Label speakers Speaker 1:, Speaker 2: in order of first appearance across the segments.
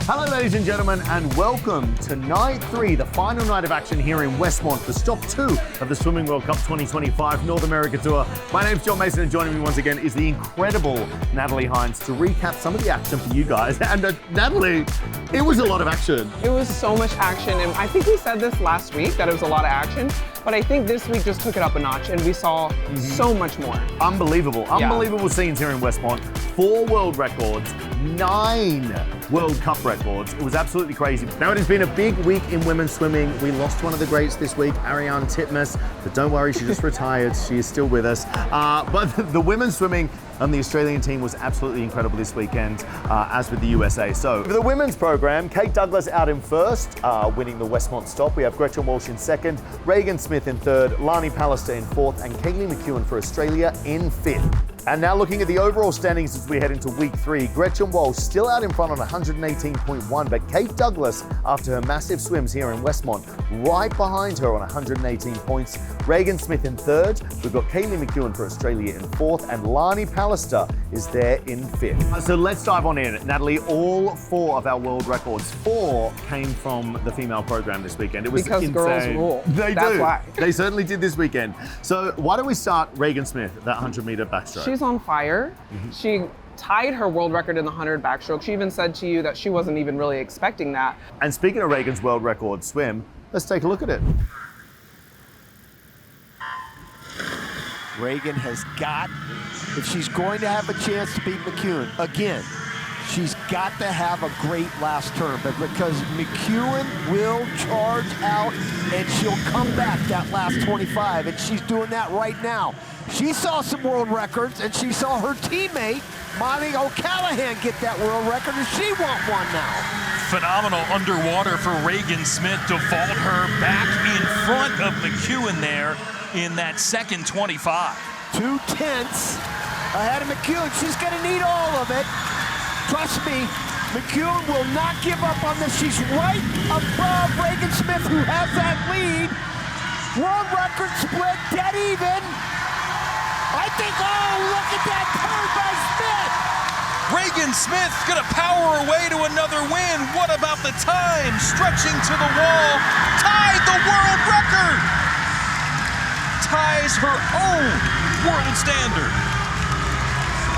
Speaker 1: Hello ladies and gentlemen, and welcome to night 3, the final night of action here in Westmont for stop 2 of the Swimming World Cup 2025 North America Tour. My name's John Mason, and joining me once again is the incredible Natalie Hinds to recap some of the action for you guys. And Natalie, it was a lot of action.
Speaker 2: It was so much action, and I think we said this last week that it was a lot of action, but I think this week just took it up a notch and we saw so much more.
Speaker 1: Unbelievable scenes here in Westmont. 4 world records, 9 World Cup records. It was absolutely crazy. Now, it has been a big week in women's swimming. We lost one of the greats this week, Ariane Titmus, but don't worry, she just retired. She is still with us. But the women's swimming and the Australian team was absolutely incredible this weekend, as with the USA. So for the women's program, Kate Douglas out in first, winning the Westmont stop. We have Gretchen Walsh in second, Regan Smith in third, Lani Pallister in fourth, and Kaylee McKeown for Australia in fifth. And now looking at the overall standings as we head into week 3, Gretchen Walsh still out in front on 118.1, but Kate Douglas, after her massive swims here in Westmont, right behind her on 118 points. Regan Smith in third. We've got Kaylee McKeown for Australia in fourth, and Lani Pallister is there in fifth. So let's dive on in. Natalie, all 4 of our world records, 4 came from the female program this weekend. It was
Speaker 2: because
Speaker 1: insane.
Speaker 2: Girls rule.
Speaker 1: They
Speaker 2: That's
Speaker 1: do.
Speaker 2: why.
Speaker 1: They certainly did this weekend. So why don't we start Regan Smith, that 100-meter backstroke.
Speaker 2: She's on fire. She tied her world record in the 100 backstroke. She even said to you that she wasn't even really expecting that.
Speaker 1: And speaking of Regan's world record swim, let's take a look at it.
Speaker 3: Regan has got, if she's going to have a chance to beat McKeown, again, she's got to have a great last turn, but because McKeown will charge out and she'll come back that last 25, and she's doing that right now. She saw some world records, and she saw her teammate, Mollie O'Callaghan, get that world record, and she want one now.
Speaker 4: Phenomenal underwater for Regan Smith to vault her back in front of McKeown there in that second 25.
Speaker 3: 2 tenths ahead of McKeown. She's gonna need all of it. Trust me, McKeown will not give up on this. She's right above Regan Smith, who has that lead. World record split, dead even. I think, oh, look at that turn by Smith.
Speaker 4: Regan Smith gonna power her way to another win. What about the time? Stretching to the wall, tied the world record. Ties her own world standard.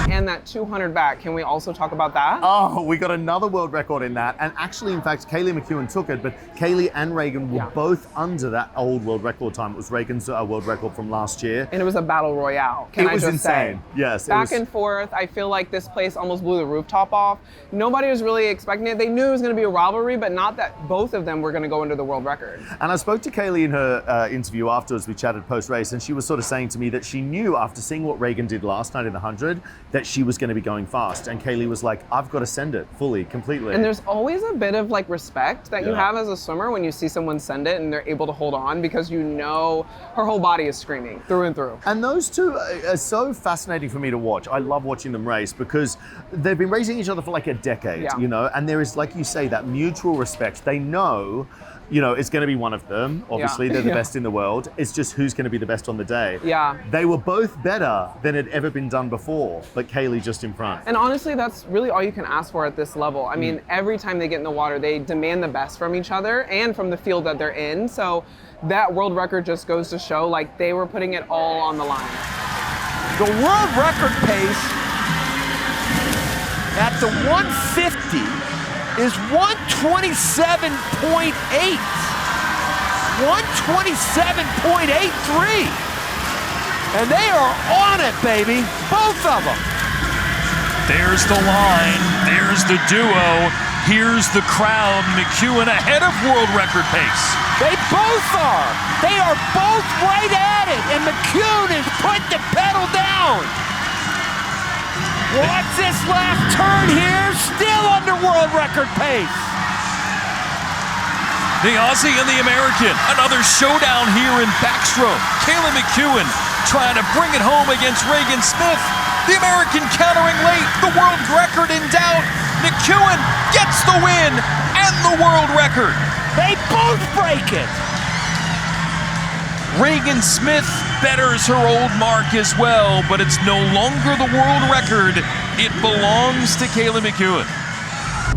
Speaker 2: And that 200 back, can we also talk about that?
Speaker 1: Oh, we got another world record in that. And actually, in fact, Kaylee McKeown took it, but Kaylee and Regan were both under that old world record time. It was Regan's world record from last year.
Speaker 2: And it was a battle royale, can I just
Speaker 1: insane.
Speaker 2: say?
Speaker 1: Yes.
Speaker 2: Back and forth. I feel like this place almost blew the rooftop off. Nobody was really expecting it. They knew it was going to be a rivalry, but not that both of them were going to go into the world record.
Speaker 1: And I spoke to Kaylee in her interview afterwards. We chatted post-race, and she was sort of saying to me that she knew after seeing what Regan did last night in the 100 that she was going to be going fast. And Kaylee was like, I've got to send it fully, completely.
Speaker 2: And there's always a bit of like respect that you have as a swimmer when you see someone send it and they're able to hold on, because you know her whole body is screaming through and through.
Speaker 1: And those two are so fascinating for me to watch. I love watching them race because they've been racing each other for like a decade, you know, and there is, like you say, that mutual respect. They know, you know, it's going to be one of them. Obviously, they're the best in the world. It's just who's going to be the best on the day.
Speaker 2: Yeah.
Speaker 1: They were both better than had ever been done before, but Kaylee just in front.
Speaker 2: And honestly, that's really all you can ask for at this level. I mean, every time they get in the water, they demand the best from each other and from the field that they're in. So that world record just goes to show, like, they were putting it all on the line.
Speaker 3: The world record pace at the 150 is 127.8. 127.83. And they are on it, baby. Both of them.
Speaker 4: There's the line. There's the duo. Here's the crowd. McKeown ahead of world record pace.
Speaker 3: They both are. They are both right at it. And McKeown is putting the pedal down. Watch this last turn here. Still under world record pace.
Speaker 4: The Aussie and the American. Another showdown here in backstroke. Kaylee McKeown trying to bring it home against Regan Smith. The American countering late. The world record in doubt. McKeown gets the win and the world record.
Speaker 3: They both break it.
Speaker 4: Regan Smith betters her old mark as well, but it's no longer the world record. It belongs to Kaylee McKeown.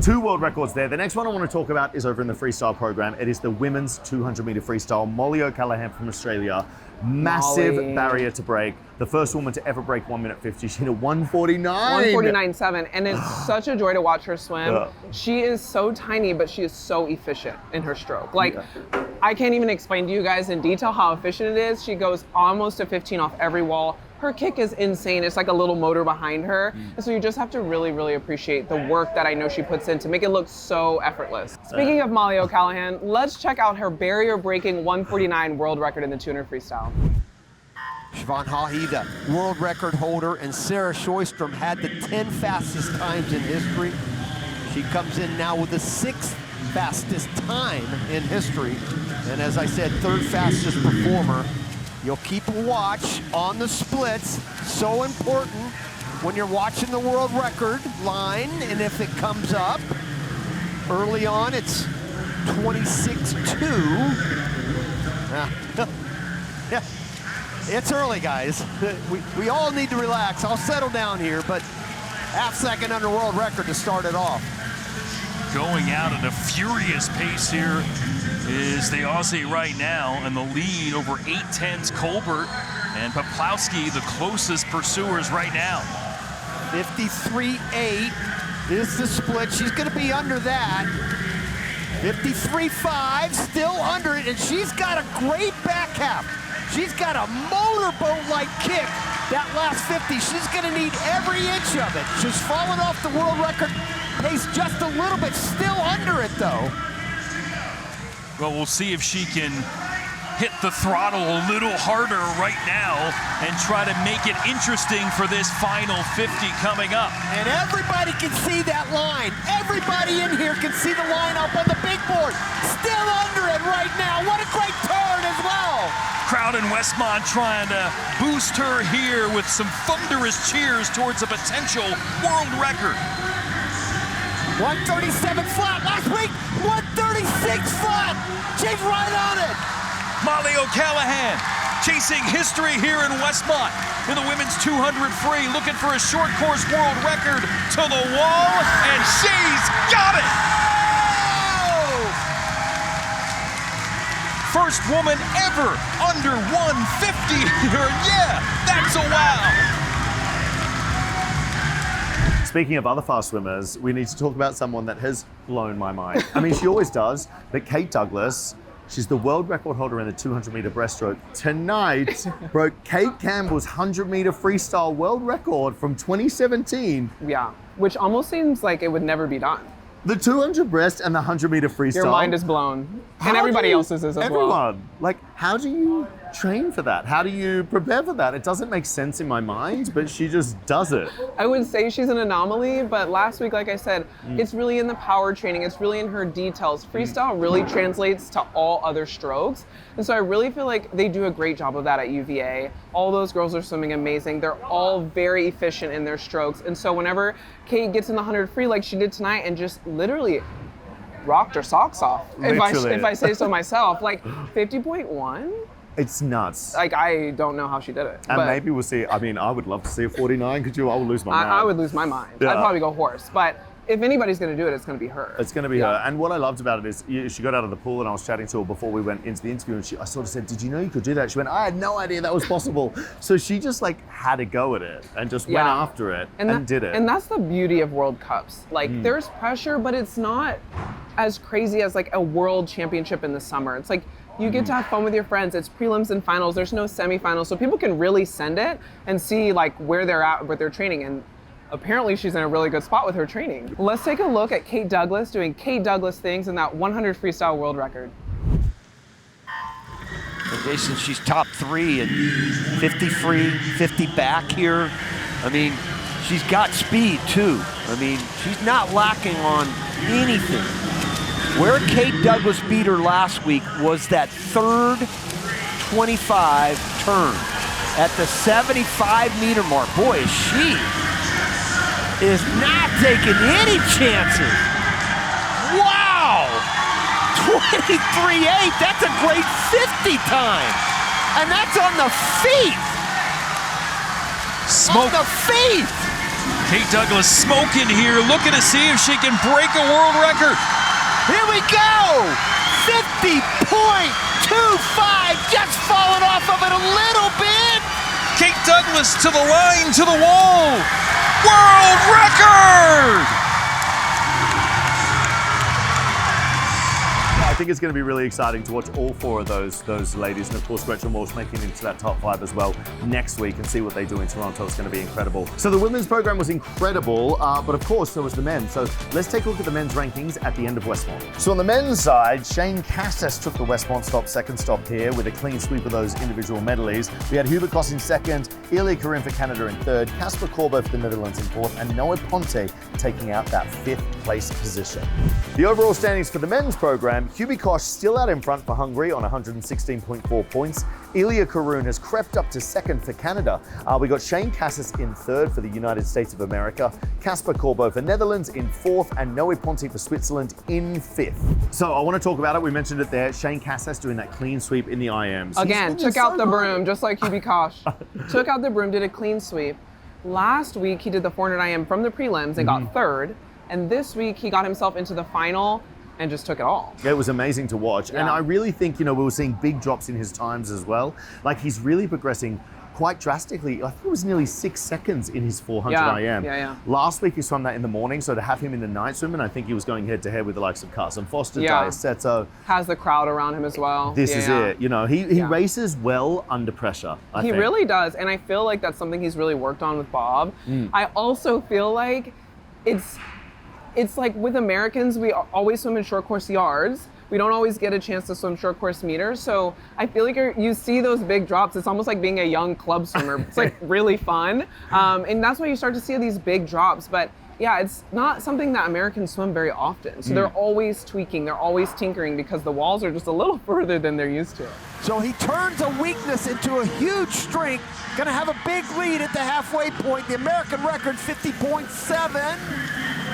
Speaker 1: 2 world records there. The next one I want to talk about is over in the freestyle program. It is the women's 200-meter freestyle. Mollie O'Callaghan from Australia. Massive
Speaker 2: Mollie.
Speaker 1: barrier to break. The first woman to ever break 1 minute 50. She hit a 149.
Speaker 2: 149.7, and it's such a joy to watch her swim.
Speaker 1: Yeah.
Speaker 2: She is so tiny, but she is so efficient in her stroke. Like, I can't even explain to you guys in detail how efficient it is. She goes almost to 15 off every wall. Her kick is insane. It's like a little motor behind her. And so you just have to really, really appreciate the work that I know she puts in to make it look so effortless. Speaking of Mollie O'Callaghan, let's check out her barrier-breaking 149 world record in the 200 freestyle.
Speaker 3: Siobhan Haughey, the world record holder, and Sarah Schoistrom had the 10 fastest times in history. She comes in now with the 6th fastest time in history. And as I said, 3rd fastest performer. You'll keep a watch on the splits. So important when you're watching the world record line, and if it comes up early on, it's 26.2. Yeah. It's early, guys. We all need to relax. I'll settle down here, but half-second under world record to start it off.
Speaker 4: Going out at a furious pace here is the Aussie right now, and the lead over 8'10's Colbert, and Poplawski the closest pursuers right now.
Speaker 3: 53.8 is the split. She's going to be under that. 53.5, still under it, and she's got a great back half. She's got a motorboat-like kick that last 50. She's going to need every inch of it. She's fallen off the world record pace just a little bit, still under it though.
Speaker 4: Well, we'll see if she can hit the throttle a little harder right now and try to make it interesting for this final 50 coming up.
Speaker 3: And everybody can see that line. Everybody in here can see the line up on the big board. Still under it right now. What a great turn as well.
Speaker 4: Crowd in Westmont trying to boost her here with some thunderous cheers towards a potential world record.
Speaker 3: 137 flat last week, 136 flat. She's right on it.
Speaker 4: Mollie O'Callaghan chasing history here in Westmont in the women's 200 free, looking for a short course world record to the wall, and she's got it! First woman ever under 150 here. Yeah, that's a wow.
Speaker 1: Speaking of other fast swimmers, we need to talk about someone that has blown my mind. I mean, she always does, but Kate Douglas, she's the world record holder in the 200-meter breaststroke. Tonight, broke Kate Campbell's 100-meter freestyle world record from 2017.
Speaker 2: Yeah, which almost seems like it would never be done.
Speaker 1: The 200 breast and the 100-meter freestyle.
Speaker 2: Your mind is blown.
Speaker 1: How
Speaker 2: And everybody
Speaker 1: do you-
Speaker 2: else's is as
Speaker 1: everyone,
Speaker 2: well.
Speaker 1: Like, how do you train for that? How do you prepare for that? It doesn't make sense in my mind, but she just does it.
Speaker 2: I would say she's an anomaly, but last week, like I said, it's really in the power training. It's really in her details. Freestyle really translates to all other strokes. And so I really feel like they do a great job of that at UVA. All those girls are swimming amazing. They're all very efficient in their strokes. And so whenever Kate gets in the 100 free like she did tonight and just literally rocked her socks off, if I say so myself, like 50.1?
Speaker 1: It's nuts.
Speaker 2: Like, I don't know how she did it.
Speaker 1: And
Speaker 2: but
Speaker 1: maybe we'll see. I mean, I would love to see a 49. Could you? I would lose my mind.
Speaker 2: I would lose my mind.
Speaker 1: Yeah.
Speaker 2: I'd probably go horse. But if anybody's going to do it, it's going to be her.
Speaker 1: It's going to be her. And what I loved about it is she got out of the pool and I was chatting to her before we went into the interview, and I sort of said, did you know you could do that? She went, I had no idea that was possible. So she just like had a go at it and just went after it and did it.
Speaker 2: And that's the beauty of World Cups. Like there's pressure, but it's not as crazy as like a world championship in the summer. It's like you get to have fun with your friends. It's prelims and finals. There's no semifinals. So people can really send it and see like where they're at with their training. And apparently she's in a really good spot with her training. Let's take a look at Kate Douglas doing Kate Douglas things in that 100 freestyle world record.
Speaker 3: And Jason, she's top 3 and 50 free, 50 back here. I mean, she's got speed too. I mean, she's not lacking on anything. Where Kate Douglas beat her last week was that third 25 turn at the 75-meter mark. Boy, she is not taking any chances. Wow! 23.8, that's a great 50 time. And that's on the feet.
Speaker 4: Smoke.
Speaker 3: On the feet.
Speaker 4: Kate Douglas smoking here, looking to see if she can break a world record.
Speaker 3: Here we go! 50.25, just falling off of it a little bit.
Speaker 4: Kate Douglas to the line, to the wall. World record!
Speaker 1: I think it's going to be really exciting to watch all four of those ladies, and of course Gretchen Walsh making it into that top 5 as well next week, and see what they do in Toronto. It's going to be incredible. So the women's program was incredible, but of course so was the men. So let's take a look at the men's rankings at the end of Westmont. So on the men's side, Shaine Casas took the Westmont second stop here with a clean sweep of those individual medleys. We had Hubi Kos in second, Ilya Kharun for Canada in third, Casper Corbo for the Netherlands in fourth, and Noah Ponte taking out that 5th place position. The overall standings for the men's program, Hubi Kos still out in front for Hungary on 116.4 points. Ilya Kharun has crept up to second for Canada. We got Shaine Casas in third for the United States of America, Casper Corbo for Netherlands in fourth, and Noah Ponte for Switzerland in 5th. So I want to talk about it. We mentioned it there. Shaine Casas doing that clean sweep in the IMs.
Speaker 2: Again, took out the broom, just like Hubi Kos. Took out the broom, did a clean sweep. Last week, he did the 400 IM from the prelims and got third. And this week, he got himself into the final and just took it all.
Speaker 1: It was amazing to watch.
Speaker 2: Yeah.
Speaker 1: And I really think, we were seeing big drops in his times as well. Like, he's really progressing quite drastically. I think it was nearly 6 seconds in his 400 IM.
Speaker 2: Yeah.
Speaker 1: Last week he swam that in the morning, so to have him in the night swim, and I think he was going head to head with the likes of Carson Foster, Seto.
Speaker 2: Has the crowd around him as well.
Speaker 1: This is it. He races well under pressure, I think.
Speaker 2: He really does, and I feel like that's something he's really worked on with Bob. I also feel like it's like with Americans, we always swim in short course yards. We don't always get a chance to swim short course meters. So I feel like you see those big drops. It's almost like being a young club swimmer. It's like really fun. And that's why you start to see these big drops. But yeah, it's not something that Americans swim very often. So they're always tweaking, they're always tinkering because the walls are just a little further than they're used to.
Speaker 3: So he turns a weakness into a huge strength. Gonna have a big lead at the halfway point. The American record, 50.7.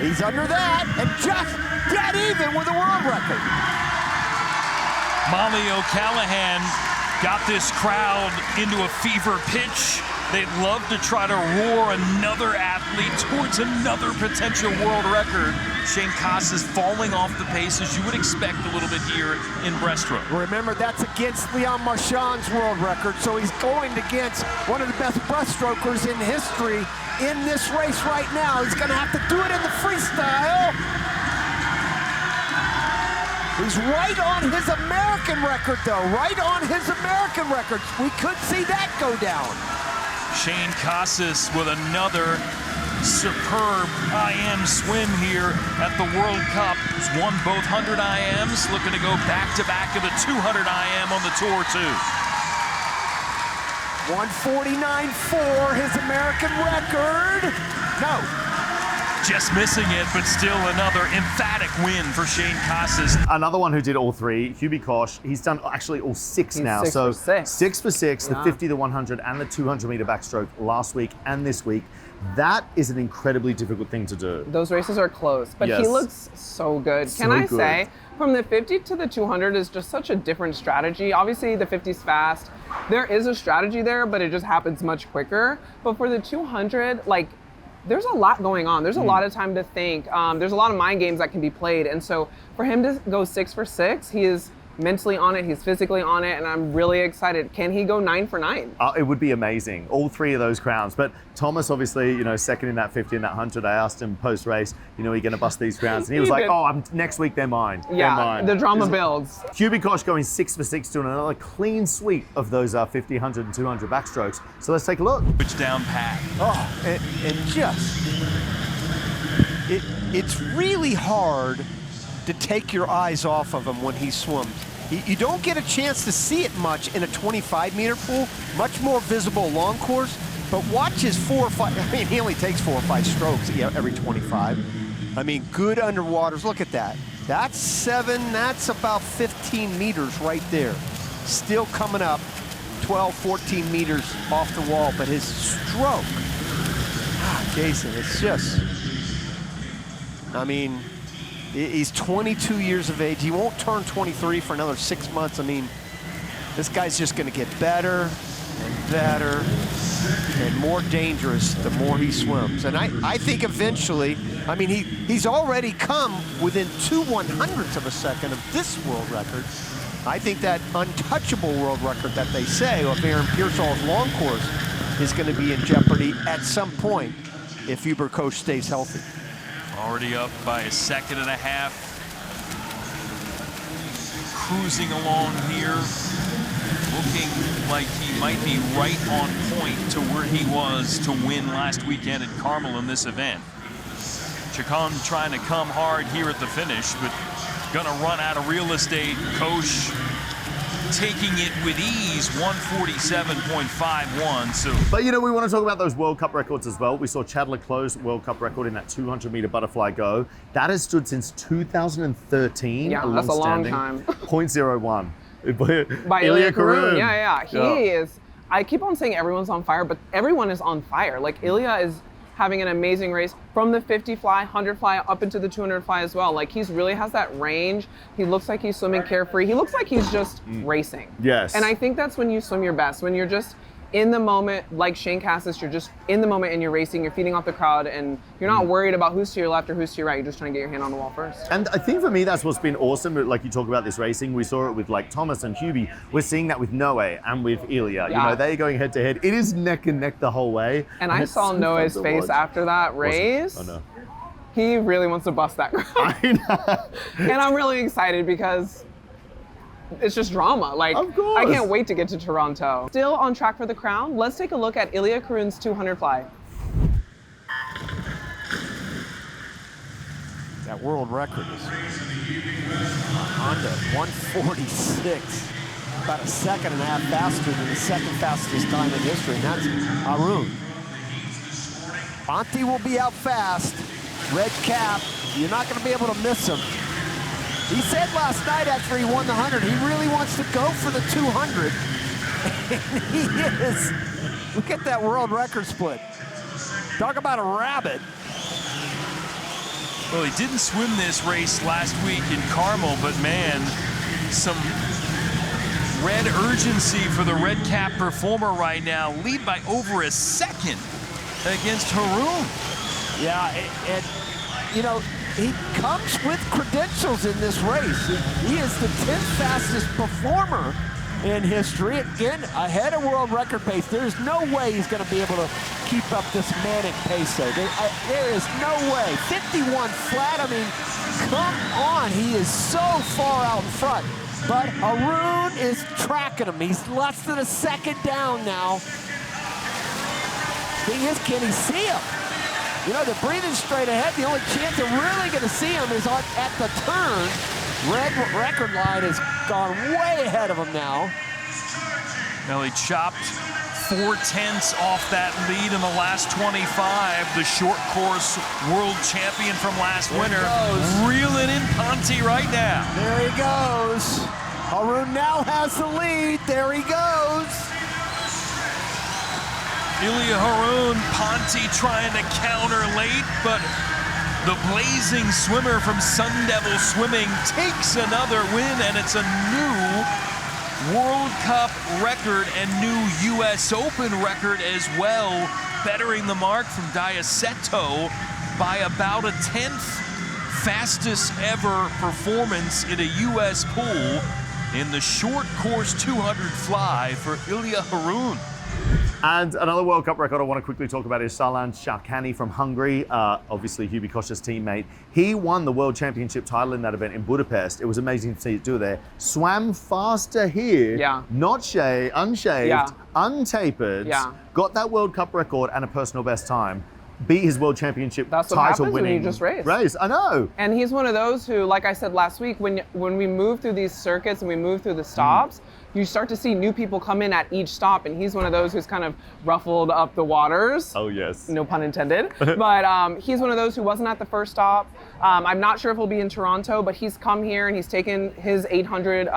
Speaker 3: He's under that and just dead even with a world record.
Speaker 4: Mollie O'Callaghan got this crowd into a fever pitch. They'd love to try to roar another athlete towards another potential world record. Shaine Casas falling off the pace as you would expect a little bit here in breaststroke.
Speaker 3: Remember, that's against Leon Marchand's world record, so he's going against one of the best breaststrokers in history in this race right now. He's gonna have to do it in the freestyle. He's right on his American record though, right on his American record. We could see that go down.
Speaker 4: Shaine Casas with another superb IM swim here at the World Cup. He's won both 100 IMs, looking to go back-to-back of the 200 IM on the tour too.
Speaker 3: 149.4, his American record. No.
Speaker 4: Just missing it, but still another emphatic win for Shaine Casas.
Speaker 1: Another one who did all three, Hubi Kos. He's done actually all 6 now.
Speaker 2: Six
Speaker 1: so
Speaker 2: for six.
Speaker 1: 6 for 6, the 50, the 100, and the 200 meter backstroke last week and this week. That is an incredibly difficult thing to do.
Speaker 2: Those races are close, but he looks so good.
Speaker 1: So
Speaker 2: Can I
Speaker 1: good.
Speaker 2: say, from the 50 to the 200 is just such a different strategy. Obviously, the 50's fast. There is a strategy there, but it just happens much quicker. But for the 200, like, there's a lot going on. There's a lot of time to think. There's a lot of mind games that can be played. And so for him to go 6 for 6, he is mentally on it, he's physically on it, and I'm really excited. Can he go 9 for 9?
Speaker 1: It would be amazing, all 3 of those crowns. But Thomas, obviously, second in that 50 and that 100. I asked him post-race, you're going to bust these crowns? And he was like, next week they're mine.
Speaker 2: Yeah,
Speaker 1: they're mine.
Speaker 2: The drama builds.
Speaker 1: Hubi Kos going 6 for 6 doing another clean sweep of those 50, 100, and 200 backstrokes. So let's take a look.
Speaker 4: Which down pat.
Speaker 3: And just, it's really hard to take your eyes off of him when he swims. You don't get a chance to see it much in a 25-meter pool, much more visible long course, but watch his 4 or 5, he only takes 4 or 5 strokes every 25. Good underwaters, look at that. That's 7, that's about 15 meters right there. Still coming up 12, 14 meters off the wall, but his stroke, Jason, it's just, he's 22 years of age. He won't turn 23 for another 6 months. This guy's just going to get better and better and more dangerous the more he swims. And I think eventually, I mean, he's already come within 2/100ths of a second of this world record. I think that untouchable world record that they say of Aaron Pearsall's long course is going to be in jeopardy at some point if Hubi Kos stays healthy.
Speaker 4: Already up by a second and a half. Cruising along here. Looking like he might be right on point to where he was to win last weekend at Carmel in this event. Chacon trying to come hard here at the finish, but gonna run out of real estate. Kos taking it with ease, 147.51. So,
Speaker 1: but you know, we want to talk about those World Cup records as well. We saw Chadler close World Cup record in that 200-meter butterfly go. That has stood since 2013.
Speaker 2: Yeah, that's a long time.
Speaker 1: 0.01.
Speaker 2: By Ilya Kharun. Yeah. He is. I keep on saying everyone's on fire, but everyone is on fire. Like, Ilya is having an amazing race from the 50 fly, 100 fly, up into the 200 fly as well. Like, he's really has that range. He looks like he's swimming carefree. He looks like he's just racing.
Speaker 1: Yes.
Speaker 2: And I think that's when you swim your best, when you're just in the moment, like Shaine Casas, you're just in the moment and you're racing, you're feeding off the crowd, and you're not worried about who's to your left or who's to your right. You're just trying to get your hand on the wall first.
Speaker 1: And I think for me, that's what's been awesome. Like, you talk about this racing, we saw it with like Thomas and Hubi. We're seeing that with Noe and with Ilya. You know, they're going head to head. It is neck and neck the whole way.
Speaker 2: And I saw Noah's face after that race.
Speaker 1: Oh no.
Speaker 2: He really wants to bust that crowd.
Speaker 1: I know.
Speaker 2: And I'm really excited because it's just drama. Like,
Speaker 1: of course.
Speaker 2: I can't wait to get to Toronto. Still on track for the crown. Let's take a look at Ilya Kharun's 200 fly.
Speaker 3: That world record is under 146. About a second and a half faster than the second fastest time in history, and that's Kharun. Ponti will be out fast. Red cap, you're not going to be able to miss him. He said last night after he won the 100, he really wants to go for the 200. And he is. Look at that world record split. Talk about a rabbit.
Speaker 4: well, he didn't swim this race last week in Carmel, but man, some red urgency for the red cap performer right now. Lead by over a second against Kharun.
Speaker 3: Yeah, and you know, he comes with credentials in this race. He is the 10th fastest performer in history. Again, ahead of world record pace. There's no way he's going to be able to keep up this manic pace, though. There is no way. 51 flat, I mean, come on. He is so far out in front. But Kharun is tracking him. He's less than a second down now. Thing is, can he see him? You know, they're breathing straight ahead. The only chance they're really going to see him is at the turn. Red record line has gone way ahead of him now.
Speaker 4: Well, he chopped 4/10 off that lead in the last 25. The short course world champion from last winter. Reeling in Ponti right now.
Speaker 3: There he goes. Kharun now has the lead. There he goes.
Speaker 4: Ilya Kharun, Ponti trying to counter late, but the blazing swimmer from Sun Devil Swimming takes another win, and it's a new World Cup record and new US Open record as well, bettering the mark from Diaceto by about a 10th. Fastest ever performance in a US pool in the short course 200 fly for Ilya Kharun.
Speaker 1: And another World Cup record I want to quickly talk about is Zalan Sarkany from Hungary, obviously Hubi Kos' teammate. He won the World Championship title in that event in Budapest. It was amazing to see it do there. Swam faster here, not unshaved, untapered, got that World Cup record and a personal best time. Beat his World Championship title winning
Speaker 2: when you just
Speaker 1: race. I know.
Speaker 2: And he's one of those who, like I said last week, when we move through these circuits and we move through the stops, you start to see new people come in at each stop, and he's one of those who's kind of ruffled up the waters.
Speaker 1: Oh, yes.
Speaker 2: No pun intended. But he's one of those who wasn't at the first stop. I'm not sure if he'll be in Toronto, but he's come here and he's taken his 800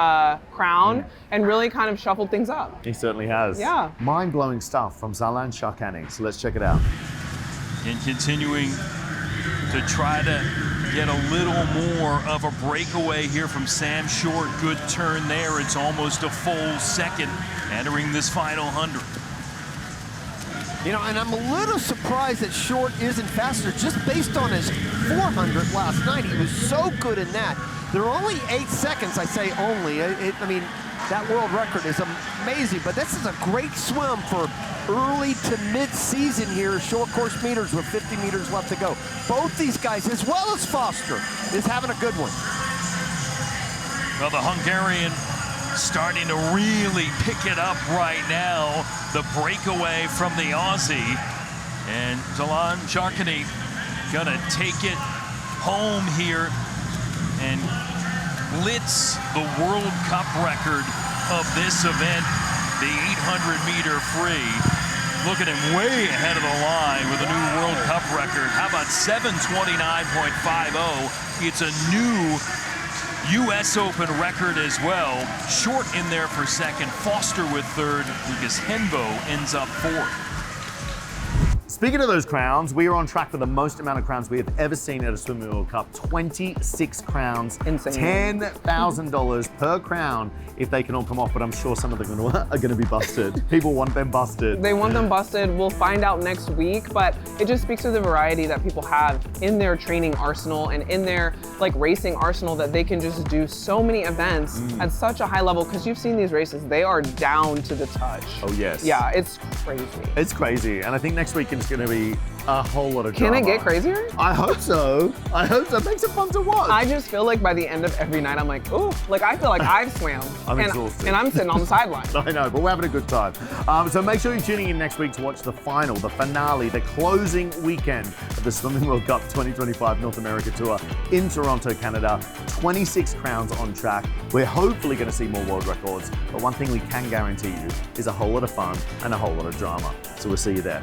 Speaker 2: crown and really kind of shuffled things up.
Speaker 1: He certainly has.
Speaker 2: Yeah.
Speaker 1: Mind-blowing stuff from Zalan Sarkany. So let's check it out.
Speaker 4: And continuing to try to get a little more of a breakaway here from Sam Short. Good turn there. It's almost a full second entering this final 100.
Speaker 3: You know, and I'm a little surprised that Short isn't faster just based on his 400 last night. He was so good in that. There are only 8 seconds, I say only. I mean, that world record is amazing, but this is a great swim for early to mid-season here, short course meters with 50 meters left to go. Both these guys, as well as Foster, is having a good one.
Speaker 4: Well, the Hungarian starting to really pick it up right now. The breakaway from the Aussie. And Zalan Sarkany gonna take it home here and blitz the World Cup record of this event, the 800-meter free. Look at him way ahead of the line with a new World Cup record. How about 7:29.50? It's a new U.S. Open record as well. Short in there for second, Foster with third, Lucas Henvo ends up fourth.
Speaker 1: Speaking of those crowns, we are on track for the most amount of crowns we have ever seen at a Swimming World Cup. 26 crowns,
Speaker 2: Insane.
Speaker 1: $10,000 per crown if they can all come off, but I'm sure some of them are going to be busted. People want them busted.
Speaker 2: They want them busted. We'll find out next week, but it just speaks to the variety that people have in their training arsenal and in their like racing arsenal, that they can just do so many events at such a high level, because you've seen these races, they are down to the touch.
Speaker 1: Oh yes.
Speaker 2: Yeah, it's crazy.
Speaker 1: It's crazy, and I think next week it's going to be a whole lot of drama.
Speaker 2: Can it get crazier?
Speaker 1: I hope so. I hope so. It makes it fun to watch.
Speaker 2: I just feel like by the end of every night, I'm like, ooh, like I feel like I've swam.
Speaker 1: I'm exhausted.
Speaker 2: And I'm sitting on the sideline.
Speaker 1: I know, but we're having a good time. So make sure you're tuning in next week to watch the final, the finale, the closing weekend of the Swimming World Cup 2025 North America Tour in Toronto, Canada. 26 crowns on track. We're hopefully going to see more world records, but one thing we can guarantee you is a whole lot of fun and a whole lot of drama. So we'll see you there.